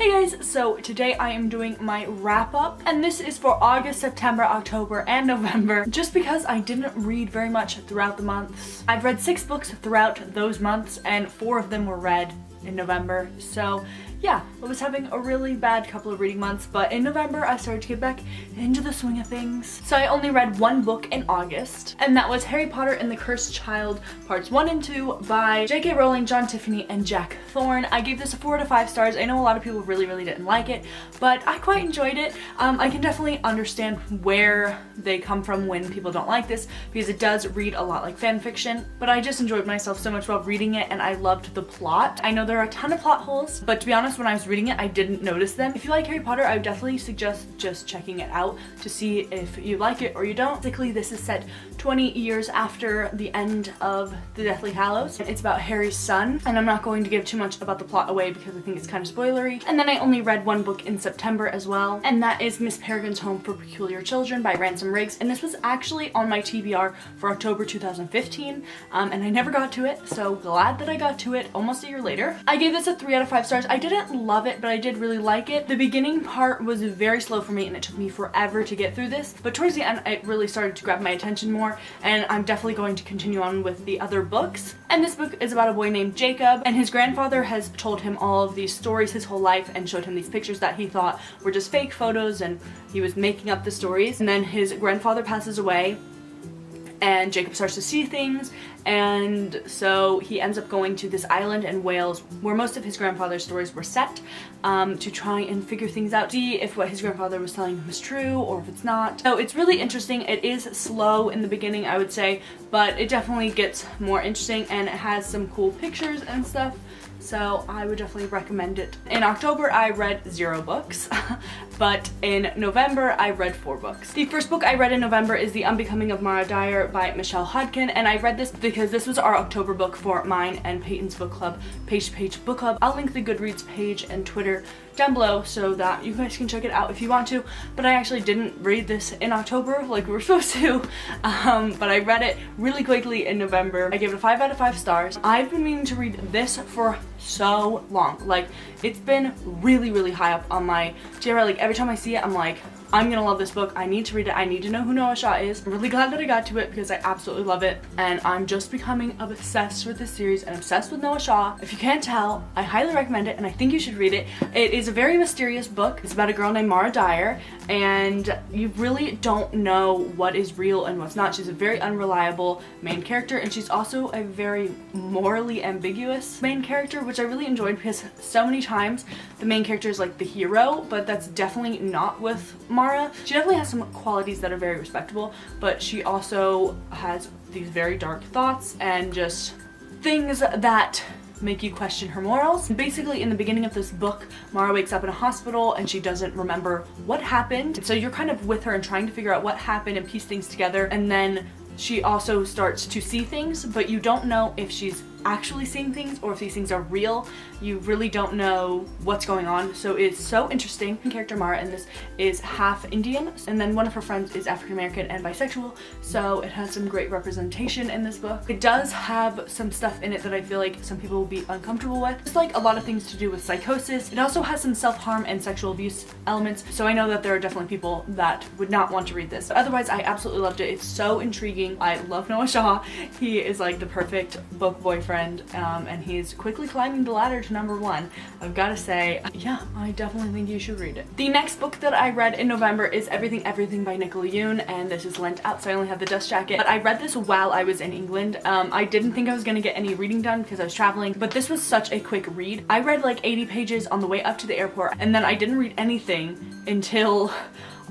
Hey guys, so today I am doing my wrap up, and this is for August, September, October, and November, just because I didn't read very much throughout the months. I've read 6 books throughout those months, and 4 of them were read in November, so yeah, I was having a really bad couple of reading months, but in November I started to get back into the swing of things. So I only read 1 book in August, and that was Harry Potter and the Cursed Child Parts 1 and 2 by J.K. Rowling, John Tiffany, and Jack Thorne. I gave this a 4 out of 5 stars. I know a lot of people really didn't like it, but I quite enjoyed it. I can definitely understand where they come from when people don't like this, because it does read a lot like fan fiction, but I just enjoyed myself so much while reading it, and I loved the plot. I know there are a ton of plot holes, but to be honest, when I was reading it, I didn't notice them. If you like Harry Potter, I would definitely suggest just checking it out to see if you like it or you don't. Basically, this is set 20 years after the end of the Deathly Hallows. It's about Harry's son, and I'm not going to give too much about the plot away because I think it's kind of spoilery. And then I only read 1 book in September as well, and that is Miss Peregrine's Home for Peculiar Children by Ransom Riggs, and this was actually on my TBR for October 2015, and I never got to it, so glad that I got to it almost a year later. I gave this a 3 out of 5 stars. I didn't love it, but I did really like it. The beginning part was very slow for me, and it took me forever to get through this, but towards the end it really started to grab my attention more, and I'm definitely going to continue on with the other books. And this book is about a boy named Jacob, and his grandfather has told him all of these stories his whole life and showed him these pictures that he thought were just fake photos, and he was making up the stories. And then his grandfather passes away, and Jacob starts to see things, and so he ends up going to this island in Wales where most of his grandfather's stories were set, to try and figure things out, see if what his grandfather was telling him was true or if it's not. So it's really interesting. It is slow in the beginning, I would say, but it definitely gets more interesting, and it has some cool pictures and stuff. So I would definitely recommend it. In October, I read 0 books, but in November, I read 4 books. The first book I read in November is The Unbecoming of Mara Dyer by Michelle Hodkin, and I read this because this was our October book for mine and Peyton's book club, Page to Page Book Club. I'll link the Goodreads page and Twitter down below so that you guys can check it out if you want to, but I actually didn't read this in October like we were supposed to, but I read it really quickly in November. I gave it a 5 out of 5 stars. I've been meaning to read this for so long. Like, it's been really high up on my TBR. Like, every time I see it, I'm like, I'm gonna love this book. I need to read it. I need to know who Noah Shaw is. I'm really glad that I got to it because I absolutely love it, and I'm just becoming obsessed with this series and obsessed with Noah Shaw. If you can't tell, I highly recommend it, and I think you should read it. It is a very mysterious book. It's about a girl named Mara Dyer, and you really don't know what is real and what's not. She's a very unreliable main character, and she's also a very morally ambiguous main character, which I really enjoyed because so many times the main character is like the hero, but that's definitely not with Mara. She definitely has some qualities that are very respectable, but she also has these very dark thoughts and just things that make you question her morals. Basically, in the beginning of this book, Mara wakes up in a hospital and she doesn't remember what happened. So you're kind of with her and trying to figure out what happened and piece things together. And then she also starts to see things, but you don't know if she's actually seeing things or if these things are real. You really don't know what's going on, so it's so interesting. Character Mara in this is half Indian, and then one of her friends is African American and bisexual, so it has some great representation in this book. It does have some stuff in it that I feel like some people will be uncomfortable with, just like a lot of things to do with psychosis. It also has some self-harm and sexual abuse elements, so I know that there are definitely people that would not want to read this. But otherwise, I absolutely loved it. It's so intriguing. I love Noah Shaw. He is like the perfect book boyfriend, and he's quickly climbing the ladder to #1. I've got to say, yeah, I definitely think you should read it. The next book that I read in November is Everything by Nicola Yoon, and this is lent out, so I only have the dust jacket. But I read this while I was in England. I didn't think I was going to get any reading done because I was traveling, but this was such a quick read. I read like 80 pages on the way up to the airport, and then I didn't read anything until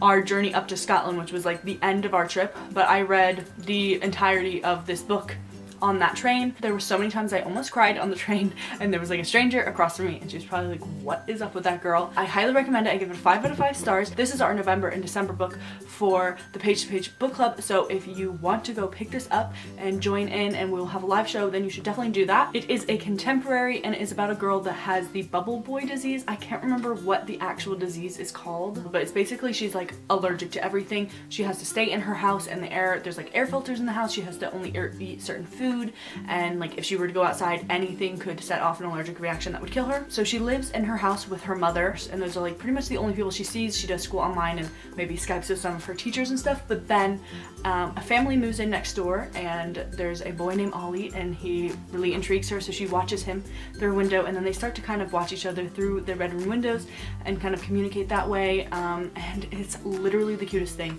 our journey up to Scotland, which was like the end of our trip. But I read the entirety of this book on that train. There were so many times I almost cried on the train, and there was like a stranger across from me, and she was probably like, what is up with that girl? I highly recommend it. I give it a 5 out of 5 stars. This is our November and December book for the Page to Page Book Club, so if you want to go pick this up and join in and we'll have a live show, then you should definitely do that. It is a contemporary, and it is about a girl that has the bubble boy disease. I can't remember what the actual disease is called, but it's basically she's like allergic to everything. She has to stay in her house, and there's like air filters in the house. She has to only eat certain foods. food, and like if she were to go outside, anything could set off an allergic reaction that would kill her. So she lives in her house with her mother, and those are like pretty much the only people she sees. She does school online and maybe Skypes with some of her teachers and stuff, but then a family moves in next door, and there's a boy named Ollie, and he really intrigues her, so she watches him through a window, and then they start to kind of watch each other through their bedroom windows and kind of communicate that way, and it's literally the cutest thing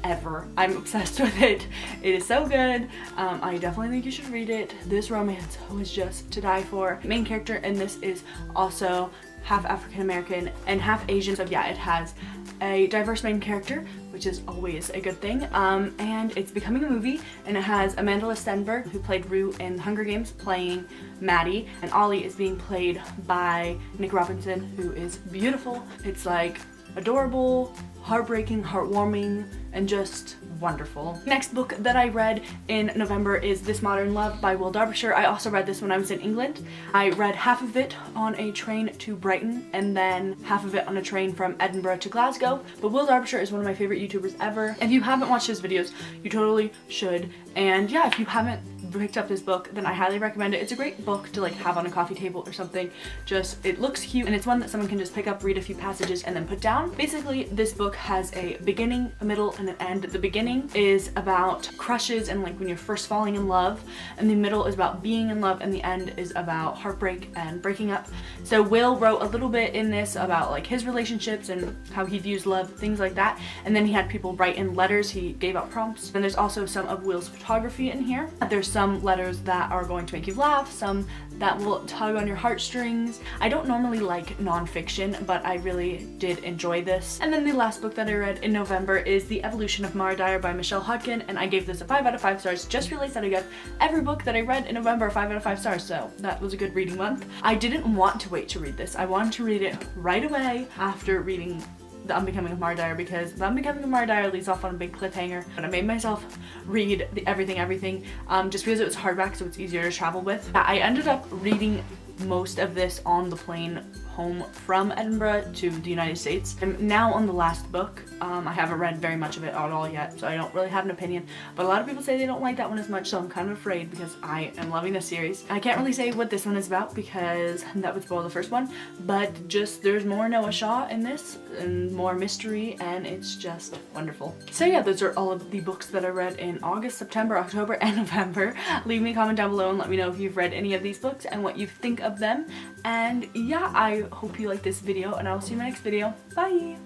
ever. I'm obsessed with it. It is so good. I definitely think you should read it. This romance was just to die for. The main character in this is also half African American and half Asian, so yeah, it has a diverse main character, which is always a good thing, and it's becoming a movie, and it has Amanda Stenberg, who played Rue in Hunger Games, playing Maddie, and Ollie is being played by Nick Robinson, who is beautiful. It's like adorable, heartbreaking, heartwarming, and just wonderful. Next book that I read in November is This Modern Love by Will Derbyshire. I also read this when I was in England. I read half of it on a train to Brighton and then half of it on a train from Edinburgh to Glasgow. But Will Derbyshire is one of my favorite YouTubers ever. If you haven't watched his videos, you totally should. And yeah, if you haven't picked up this book, then I highly recommend it. It's a great book to like have on a coffee table or something. Just, it looks cute, and it's one that someone can just pick up, read a few passages, and then put down. Basically, this book has a beginning, a middle, and an end. The beginning is about crushes and like when you're first falling in love, and the middle is about being in love, and the end is about heartbreak and breaking up. So Will wrote a little bit in this about like his relationships and how he views love, things like that, and then he had people write in letters. He gave out prompts, and there's also some of Will's photography in here. There's some letters that are going to make you laugh, some that will tug on your heartstrings. I don't normally like nonfiction, but I really did enjoy this. And then the last book that I read in November is The Evolution of Mara Dyer by Michelle Hodkin, and I gave this a 5 out of 5 stars. Just realized that I gave every book that I read in November a 5 out of 5 stars, so that was a good reading month. I didn't want to wait to read this. I wanted to read it right away after reading The Unbecoming of Mara Dyer, because The Unbecoming of Mara Dyer leads off on a big cliffhanger, but I made myself read the everything just because it was hardback, so it's easier to travel with. I ended up reading most of this on the plane home from Edinburgh to the United States. I'm now on the last book. I haven't read very much of it at all yet, so I don't really have an opinion, but a lot of people say they don't like that one as much, so I'm kind of afraid because I am loving this series. I can't really say what this one is about because that would spoil the first one, but just there's more Noah Shaw in this and more mystery, and it's just wonderful. So yeah, those are all of the books that I read in August, September, October, and November. Leave me a comment down below and let me know if you've read any of these books and what you think of them. And yeah, I hope you like this video, and I will see you in my next video. Bye!